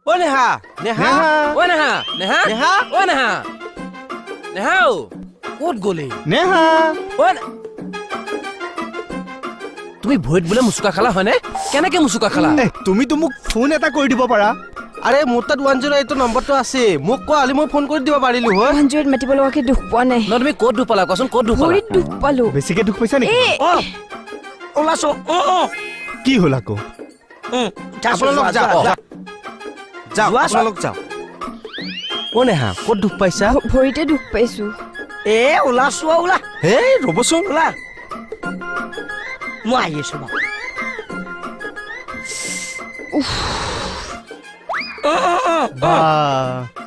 ও নেহা নেহা ও নেহা নেহা নেহা ও নেহা নেহা ক'ত গলি নেহা ও তুমি ভৰিত বোলে মুচুকা খালা হয়নে কেনেকে মুচুকা খালা তুমিতো মোক ফোন এটা কৰি দিব পাৰা আৰে মোৰ তাত 108 নম্বৰটো আছে মোক কোৱা আলি মই ফোন কৰি দিব পাৰিলো হয় 100 মাতিব লগাকে দুখ পোৱা নাই ন তুমি ক'ত দুখ পালা কোৱাচোন ক'ত দুখ পালা ভৰিত দুখ পালো বেছিকে দুখ পাইছা নেকি ওলাছো কি হ'ল আকৌ আপোনালোক যাওক যাওক আপোনালোক যাওক ও নেহা ক'ত দুখ পাইছা ভৰিতে দুখ পাইছো ওলাছো ওলা হে ৰ'বচোন ওলা মই আহি আছো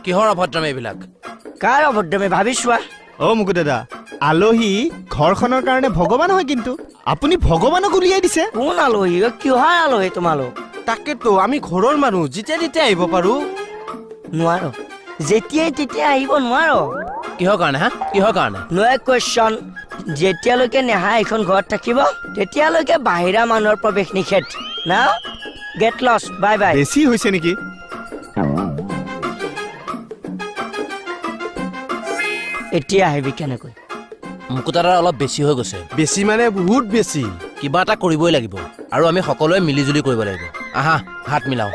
কিহৰ অভদ্ৰামী এইবিলাক কাৰ অভদ্ৰমে ভাবি চোৱা মুকু দাদা আলহী ঘৰখনৰ কাৰণে ভগৱান হয় কিন্তু আপুনি ভগৱানক উলিয়াই দিছে কোন আলহী কিহৰ আলহী তোমালোক তাকেতো আমি ঘৰৰ মানুহ যেতিয়া তেতিয়া আহিব পাৰো নোৱাৰো যেতিয়াই তেতিয়া আহিব নোৱাৰো কিহৰ কাৰণে হা কিহৰ কাৰণে নো কুৱেশ্যন যেতিয়ালৈকে নেহা এখন ঘৰত থাকিব তেতিয়ালৈকে বাহিৰা মানুহৰ প্ৰৱেশ নিষেধ না গেট লছ বাই বাই বেছি হৈছে নেকি এতিয়া আহিবি কেনেকৈ মুকুতাৰ অলপ বেছি হৈ গৈছে বেছি মানে বহুত বেছি কিবা এটা কৰিবই লাগিব আৰু আমি সকলোৱে মিলিজুলি কৰিব লাগিব আহা হাত মিলাও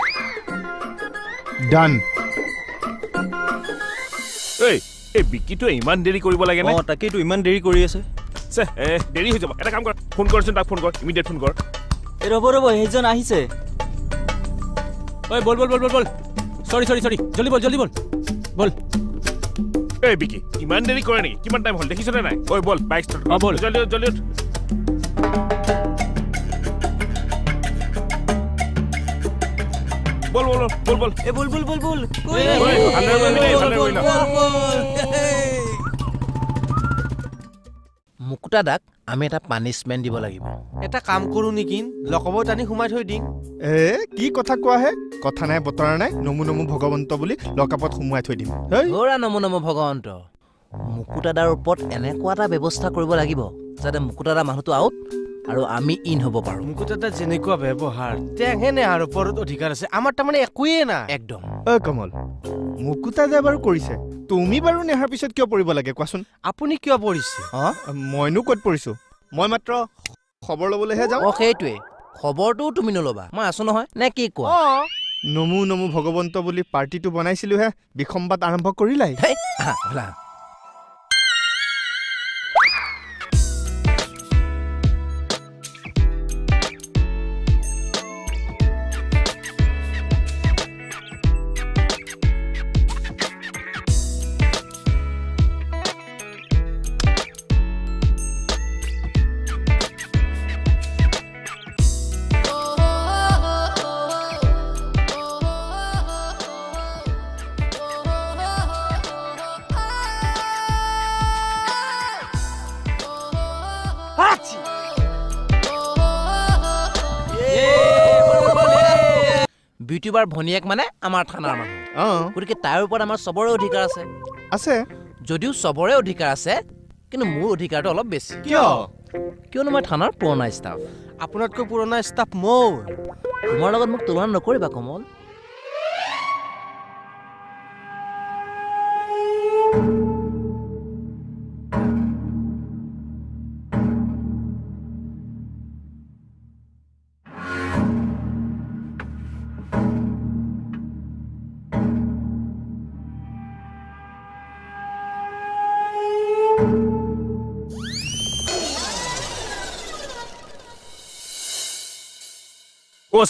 ডান এই বিকিটো ইমান দেৰি কৰিব লাগে নে তাকেইতো ইমান দেৰি কৰি আছে দেৰি হৈ যাব এটা কাম কৰ ফোন কৰচোন তাক ফোন কৰ ইমিডিয়েট ফোন কৰ ৰ'ব সেইজন আহিছে ঐ বল সৰি জলদি বল এই বিকি ইমান দেৰি কৰে নেকি কিমান টাইম হ'ল দেখিছনে নাই ঐ বল বাইক ষ্টাৰ্ট বল জলদি বল এ বল মুকুতা দাক আমি এটা পানিছমেণ্ট দিব লাগিব এটা কাম কৰো নেকি লকবত আনি সোমাই থৈ দিম কি কথা কোৱা হে কথা নাই বতৰা নাই নমু ভগৱন্ত বুলি লকাপত সোমোৱাই থৈ দিম ধৰা নমু ভগৱন্ত মুকুতা দাৰ ওপৰত এনেকুৱা এটা ব্যৱস্থা কৰিব লাগিব যাতে মুকুতা দা মানুহটো আউট আৰু আমি ইন হ'ব পাৰো মুকুতা দা যেনেকুৱা ব্যৱহাৰ তেনে আৰু ওপৰত অধিকাৰ আছে আমাৰ তাৰমানে একোৱেই নাই একদম কমল মুকুতা যে বাৰু কৰিছে তুমি বাৰু নেহাৰ পিছত কিয় পৰিব লাগে কোৱাচোন আপুনি কিয় পৰিছে মইনো ক'ত পৰিছো মই মাত্ৰ খবৰ ল'বলৈহে যাওঁ সেইটোৱে খবৰটোও তুমি নল'বা মই আছো নহয় নে কি কোৱা নমু ভগৱন্ত বুলি পাৰ্টিটো বনাইছিলোহে বিসম্বাদ আৰম্ভ কৰিলাই বিউটিবাৰ ভনীয়েক মানে আমাৰ থানাৰ মানুহ গতিকে তাৰ ওপৰত আমাৰ চবৰে অধিকাৰ আছে যদিও চবৰে অধিকাৰ আছে কিন্তু মোৰ অধিকাৰটো অলপ বেছি কিয়নো মই থানাৰ পুৰণা ষ্টাফ আপোনাতকৈ পুৰণা ষ্টাফ মই তোমাৰ লগত মোক তুলনা নকৰিবা কমল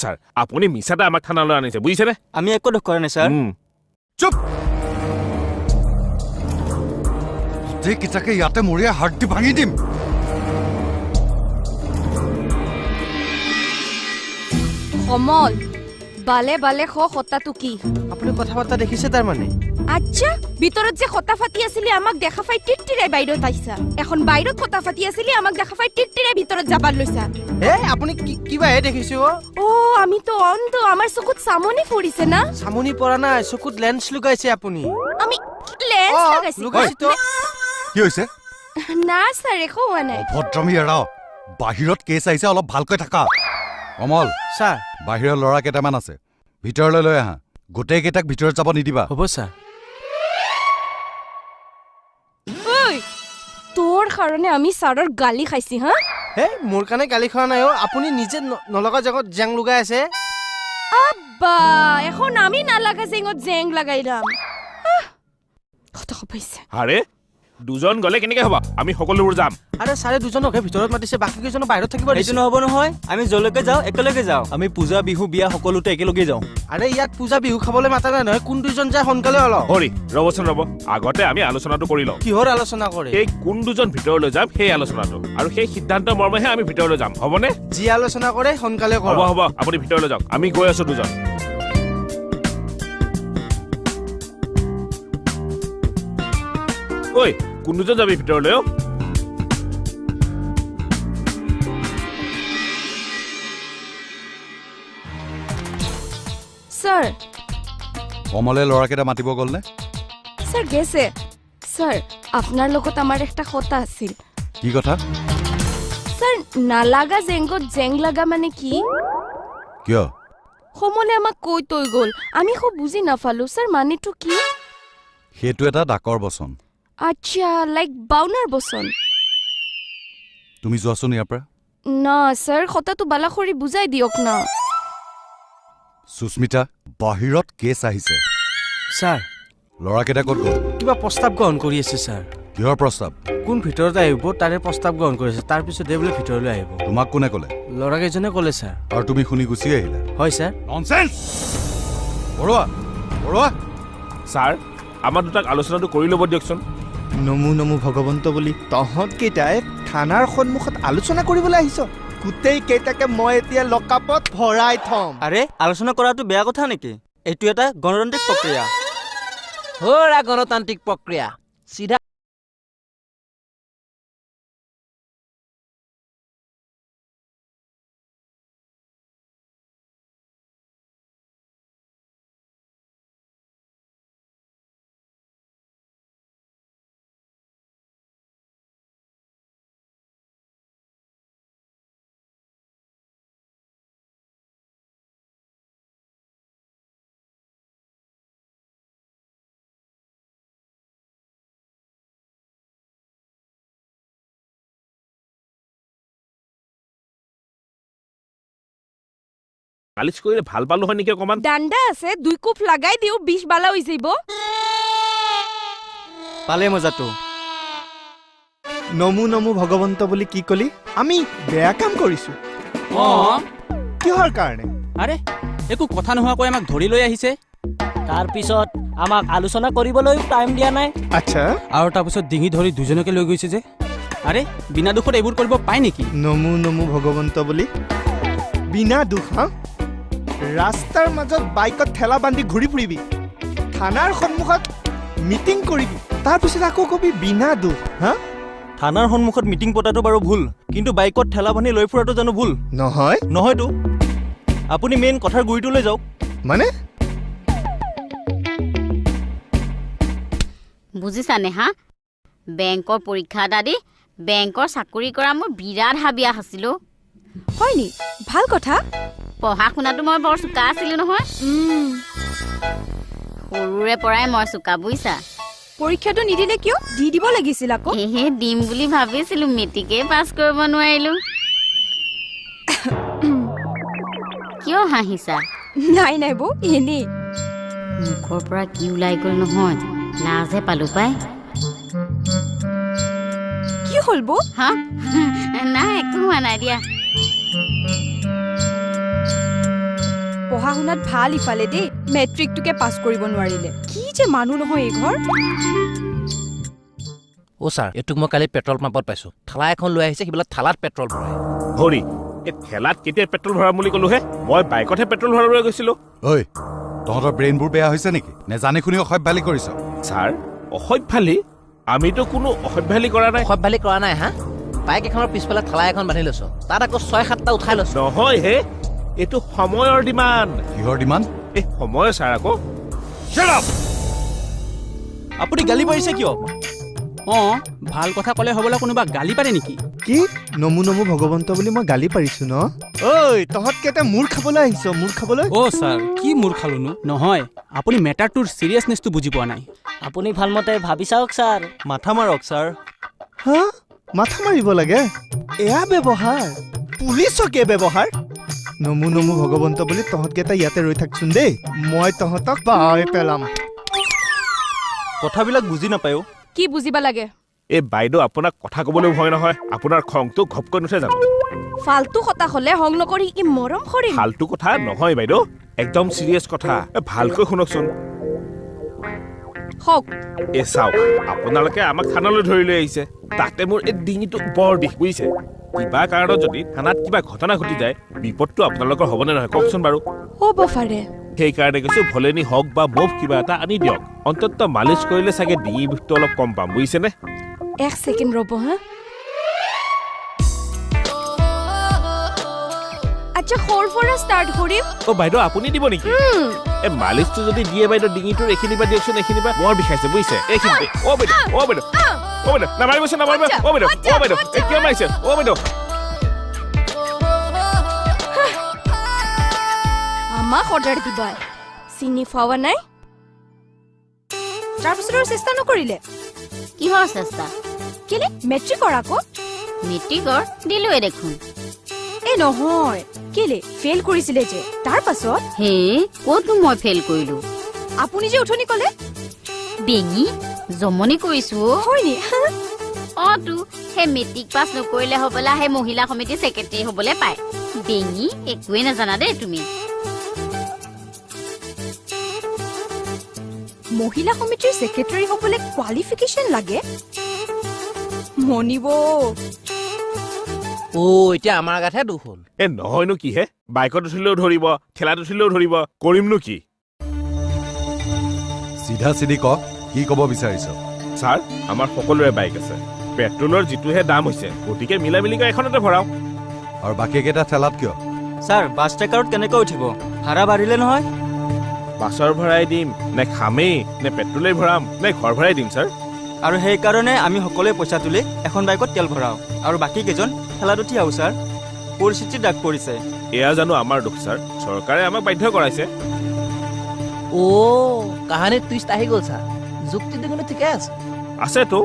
ছাৰ আপুনি মিছাতে আমাক থানালৈ আনিছে বুজিছেনে আমি একো দুখ কৰা নাই ছাৰ চুপ গোটেইকেইটাকে ইয়াতে মৰিয়া হাড়দি ভাঙি দিম কমল বালে খতাটো কি আপুনি কথা বাৰ্তা দেখিছে তাৰমানে আচ্ছা ভিতৰত যে খতা ফাটি আছিলি আমাক দেখা পাই টিটটিৰাই বাহিৰত আহিছা এখন বাহিৰত খতা ফাটি আছিলি আমাক দেখা পাই টিটটিৰাই ভিতৰত যাবাৰ লৈছা আপুনি কিবা দেখিছে আমি তো অন্ধ আমাৰ চকুত সামনি পৰিছে না সামনি পৰা নাই চকুত লেন্স লগাইছে আপুনি আমি লেন্স লগাইছি কি হৈছে না স্যার একো হোৱা নাই ভদ্ৰমী এৰাও বাহিৰত কেছ আহিছে অলপ ভালকৈ থাকা কমল স্যাৰ বাহিৰৰ ল'ৰা কেইটামান আছে ভিতৰলৈ লৈ আহা গোটেইকেইটাক ভিতৰত যাব নিদিবা হ'ব ছাৰ ঐ তোৰ কাৰণে আমি ছাৰৰ গালি খাইছি হা হে মোৰ কাৰণে গালি খোৱা নাই আপুনি নিজে নলগা জেগত জেং লগাই আছে আব্বা এখন আমি নালাগা জেঙত জেং লাগাইলাম কত পাইছে আৰে দুজন গ'লে কেনেকৈ হ'ব আমি সকলোবোৰ যাম আৰে ছাৰে দুজনকহে ভিতৰত মাতিছে বাকী কেইজন বাহিৰত থাকিব এইটো নহ'ব নহয় আমি যলৈকে যাওঁ একেলগে যাওঁ আমি পূজা বিহু বিয়া সকলোতে একেলগে যাওঁ আৰে ইয়াত পূজা বিহু খাবলৈ মাতা নাই নহয় কোন দুজন যায় সোনকালে অলপ হৰি ৰ'বচোন ৰ'ব আগতে আমি আলোচনাটো কৰি লওঁ কিহৰ আলোচনা কৰে এই কোন দুজন ভিতৰলৈ যাম সেই আলোচনাটো আৰু সেই সিদ্ধান্ত মৰ্মেহে আমি ভিতৰলৈ যাম হ'বনে যি আলোচনা কৰে সোনকালে হ'ব কৰক হ'ব আপুনি ভিতৰলৈ যাওক আমি গৈ আছো দুজন ঐ কোন দুজন যাবি ভিতৰলৈ স্যাৰ কমলে ল'ৰাকেইটা মাতিব গ'লনে স্যার গেছে স্যার আপনার লগত আমার একটা কথা আছিল কি কথা স্যার নালাগা জেংগত জেং লাগা মানে কি কিয় সমলে আমাক কৈ তৈ গ'ল আমি খুব বুজি নাপালো স্যার মানেটো কি সেইটো এটা ডাকৰ বচন আচ্ছা লাইক বাউনাৰ বচন তুমি যোৱাচোন ইয়াৰ পৰা না স্যাৰ কথাটো বালাখৰি বুজাই দিয়ক না সুস্মিতা বাহিৰত কেছ আহিছে ছাৰ ল'ৰাকেইটা ক'ত গ'ল কিবা প্ৰস্তাৱ গ্ৰহণ কৰি আছে ছাৰ কিহৰ প্ৰস্তাৱ কোন ভিতৰত আহিব তাৰে প্ৰস্তাৱ গ্ৰহণ কৰিছে তাৰপিছত বোলে ভিতৰলৈ আহিব তোমাক কোনে ক'লে ল'ৰাকেইজনে ক'লে ছাৰ আৰু তুমি শুনি গুচি আহিলা হয় sir nonsense Baruah Baruah sir আমাৰ দুটাক আলোচনাটো কৰি ল'ব দিয়কচোন নমো নমো ভগৱন্ত বুলি তহঁত কেইটাই থানাৰ সন্মুখত আলোচনা কৰিবলৈ আহিছ গোটেই কেইটাকে মই এতিয়া লকআপত ভৰাই থম আৰে আলোচনা কৰাটো বেয়া কথা নেকি এইটো এটা গণতান্ত্ৰিক প্ৰক্ৰিয়া হ'ৰা গণতান্ত্ৰিক প্ৰক্ৰিয়া চিধা মালিচ কৰিলে ভাল পালো হয় নেকি অকণমান ডাণ্ডা আছে দুই কোপ লাগাই দিও 20 বালা হৈ যাইব পালে মজাটো নমো নমো ভগৱন্ত বুলি কি কলি আমি বেয়া কাম কৰিছো কিহৰ কাৰণে আৰে একো কথা নোহোৱাকৈ আমাক ধৰি লৈ আহিছে তাৰপিছত আমাক আলোচনা কৰিবলৈ টাইম দিয়া নাই আচ্ছা আৰু তাৰপিছত ডিঙি ধৰি দুজনকে লৈ গৈছে যে আৰে বিনা দুখত এইবোৰ কৰিব পায় নেকি নমো নমো ভগৱন্ত বুলি বিনা দুখ হা ৰাস্তাৰ মাজত বাইকত ঠেলা বান্ধি ঘূৰি ফুৰিবি থানাৰ সন্মুখত মিটিং কৰিবি তাৰপিছত আকৌ কবি বিনা দুখ হা থানাৰ সন্মুখত মিটিং পতাটো বাৰু ভুল কিন্তু বাইকত ঠেলা বান্ধি লৈ ফুৰাটো জানো ভুল নহয় নহয়তো আপুনি মেইন কথাৰ গুৰিটোলৈ যাওক মানে বুজিছানে হা বেংকৰ পৰীক্ষা এটা দি বেংকৰ চাকৰি কৰা মোৰ বিৰাট হাবিয়া আছিলো হয় নি ভাল কথা পঢ়া শুনাটো মই বৰ চোকা আছিলো নহয় সৰুৰে পৰাই মই চোকা বুইছা পৰীক্ষাটো নিদিলে কিয় দি দিব লাগিছিল আকৌ সেহে দিম বুলি ভাবিছিলো মেট্ৰিকে পাছ কৰিব নোৱাৰিলো কিয় হাঁহিছা নাই নাই বৌ এনেই মুখৰ পৰা কি ওলাই গ'ল নহয় লাজহে পালো পাই কি হ'ল বৌ হা নাই একো হোৱা নাই দিয়া পঢ়া শুনাত ভাল ইফালে দেই মেট্ৰিকটোকে পাছ কৰিব নোৱাৰিলে কি যে মানুহ নহয় এই ঘৰ অ' ছাৰ এইটোক মই কালি পেট্ৰল পাম্পত পাইছোঁ ঠেলা এখন লৈ আহিছে সেইবিলাক ঠেলাত পেট্ৰল ভৰাই হৰি এই ঠেলাত কেতিয়া পেট্ৰল ভৰাম বুলি ক'লোহে মই বাইকতহে পেট্ৰল ভৰাবলৈ গৈছিলো ঐ তহঁতৰ ব্ৰেইনবোৰ বেয়া হৈছে নেকি নে জানি শুনি অসভ্যালি কৰিছ ছাৰ অসভ্যালি আমিতো কোনো অসভ্যালি কৰা নাই অসভ্যালি কৰা নাই হা বাইক এখনৰ পিছফালে ঠেলা এখন বান্ধি লৈছ তাত আকৌ 6-7টা উঠাই লৈছ নহয় হে এইটো সময়ৰ ডিমাণ্ড কিহৰ ডিমাণ্ড এই সময় ছাৰ আকৌ আপুনি গালি পাৰিছে কিয় ভাল কথা ক'লে হ'বলৈ কোনোবা গালি পাৰে নেকি কি নমু নমু ভগৱন্ত বুলি মই গালি পাৰিছো ন ঐ তহঁতকেইটা মূৰ খাবলৈ আহিছ মূৰ খাবলৈ অ' ছাৰ কি মূৰ খালোনো নহয় আপুনি মেটাৰটোৰ চিৰিয়াছনেছটো বুজি পোৱা নাই আপুনি ভালমতে ভাবি চাওক ছাৰ মাথা মাৰক ছাৰ হা মাথা মাৰিব লাগে এয়া ব্যৱহাৰ পুলিচকে ব্যৱহাৰ নমু নমু ভগৱন্ত বুলি তহঁতকেইটা ইয়াতে ৰৈ থাকচোন দেই মই তহঁতক পাই পেলাম কথাবিলাক বুজি নাপায়ো কি বুজিবা লাগে এই বাইদেউ আপোনাক কথা ক'বলৈ ভয় নহয় আপোনাৰ খংটো ঘপকৈ নুঠে জানো ফালতু কথা হলে হং নকৰি কি মৰম কৰিম ফাল্টু কথা নহয় বাইদেউ একদম চিৰিয়াছ কথা ভালকৈ শুনকচোন হওক এই চাওক আপোনালোকে আমাক থানালৈ ধৰি লৈ আহিছে তাতে মোৰ এই ডিঙিটো বৰ বিষ বুজিছে কিবা কাৰণত যদি থানাত কিবা ঘটনা ঘটি যায় বিপদটো আপোনালোকৰ হ'বনে নহয় কওকচোন বাৰু হ'ব পাৰে সেইকাৰণে কৈছো ভলেনি হওক বা মুভ কিবা এটা আনি দিয়ক অন্তত মালিচ কৰিলে চাগে ডিঙি বিষটো অলপ কম পাম বুজিছেনে 1 সেকেন্ড ৰ'ব হা আচ্ছা খৰ পৰা ষ্টাৰ্ট কৰিম অ বাইদেউ আপুনি দিব নেকি এই মালিচটো যদি দিয়ে বাইদেউ ডিঙিটোৰ এইখিনি বা দিয়কচোন এইখিনি বা বৰ বিষাইছে বুজিছে এইখিনিতে অ বাইদেউ নামাৰিবচোন নামাৰিব অ বাইদেউ এই কিয় মাৰিছে অ বাইদেউ আমাক অৰ্ডাৰ দিবা চিনি পাৱা নাই তাৰপিছত চেষ্টা নকৰিলে কিহৰ চেষ্টা কেলে মেট্ৰিকৰ আকৌ মেট্ৰিকৰ দিলোৱে দেখোন এই নহয় কেলে ফেল কৰিছিলে যে তাৰ পাছত হে ক'তনো মই ফেল কৰিলো আপুনি যে উঠনি ক'লে বেঙি জমনি কৰিছো হয়নি অতো সেই মেট্ৰিক পাছ নকৰিলে হ'বলা সেই মহিলা সমিতি ছেক্ৰেটাৰী হ'বলৈ পায় বেঙি একোৱে নাজানা দেই তুমি মহিলা সমিতিৰ ছেক্ৰেটাৰী হ'বলৈ কোৱালিফিকেশ্যন লাগে মনিব এতিয়া আমাৰ গাতহে দুখ হ'ল এ নহয়নো কি হে বাইকত উঠিলেও ধৰিব ঠেলাত উঠিলেও ধৰিব কৰিমনো কি চিধা চিধি ক কি ক'ব বিচাৰিছ ছাৰ আমাৰ সকলোৰে বাইক আছে পেট্ৰলৰ যিটোহে দাম হৈছে গতিকে মিলা মিলিকৈ এখনতে ভৰাও আৰু বাকীকেইটা ঠেলাত কিয় ছাৰ বাছ ট্ৰেকাৰত কেনেকৈ উঠিব ভাড়া বাঢ়িলে নহয় বাছৰ ভৰাই দিম নে খামেই নে পেট্ৰলেই ভৰাম নে ঘৰ ভৰাই দিম ছাৰ আৰু সেইকাৰণে আমি সকলোৱে পইচা তুলি এখন বাইকত তেল ভৰাওঁ আৰু বাকী কেইজন ঠেলাত উঠি আহোঁ ছাৰ পৰিস্থিতি দাগ পৰিছে এয়া জানো আমাৰ দুখ ছাৰ চৰকাৰে আমাক বাধ্য কৰাইছে কাহানীত টুইষ্ট আহি গ'ল ছাৰ যুক্তি দেখোন ঠিকে আছে আছেতো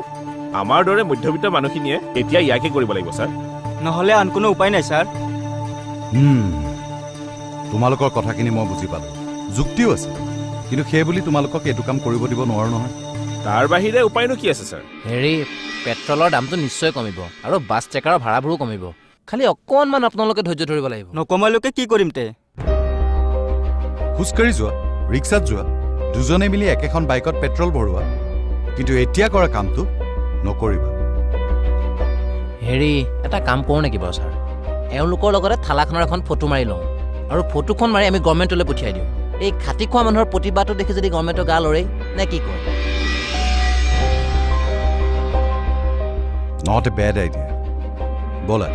আমাৰ দৰে মধ্যবিত্ত মানুহখিনিয়ে এতিয়া ইয়াকে কৰিব লাগিব ছাৰ নহ'লে আন কোনো উপায় নাই ছাৰ তোমালোকৰ কথাখিনি মই বুজি পালো যুক্তিও আছে কিন্তু সেই বুলি তোমালোকক এইটো কাম কৰিব দিব নোৱাৰো নহয় তাৰ বাহিৰে উপায়নো কি আছে ছাৰ হেৰি পেট্ৰলৰ দামটো নিশ্চয় কমিব আৰু বাছ ট্ৰেকাৰৰ ভাড়াবোৰো কমিব খালি অকণমান আপোনালোকে ধৈৰ্য ধৰিব লাগিব নকমালৈকে কি কৰিম তে খোজকাঢ়ি যোৱা ৰিক্সাত যোৱা দুজনে মিলি একেখন বাইকত পেট্ৰল ভৰোৱা কিন্তু এতিয়া কৰা কামটো নকৰিবা হেৰি এটা কাম কৰোঁ নেকি বাৰু ছাৰ এওঁলোকৰ লগতে থালাখনৰ এখন ফটো মাৰি লওঁ আৰু ফটোখন মাৰি আমি গভৰ্ণমেণ্টলৈ পঠিয়াই দিওঁ এই খাটি খোৱা মানুহৰ প্ৰতিবাদটো দেখি যদি গভৰ্ণমেণ্টৰ গা লৰে নে কি কয় নট এ বেড আইডিয়া ব'লা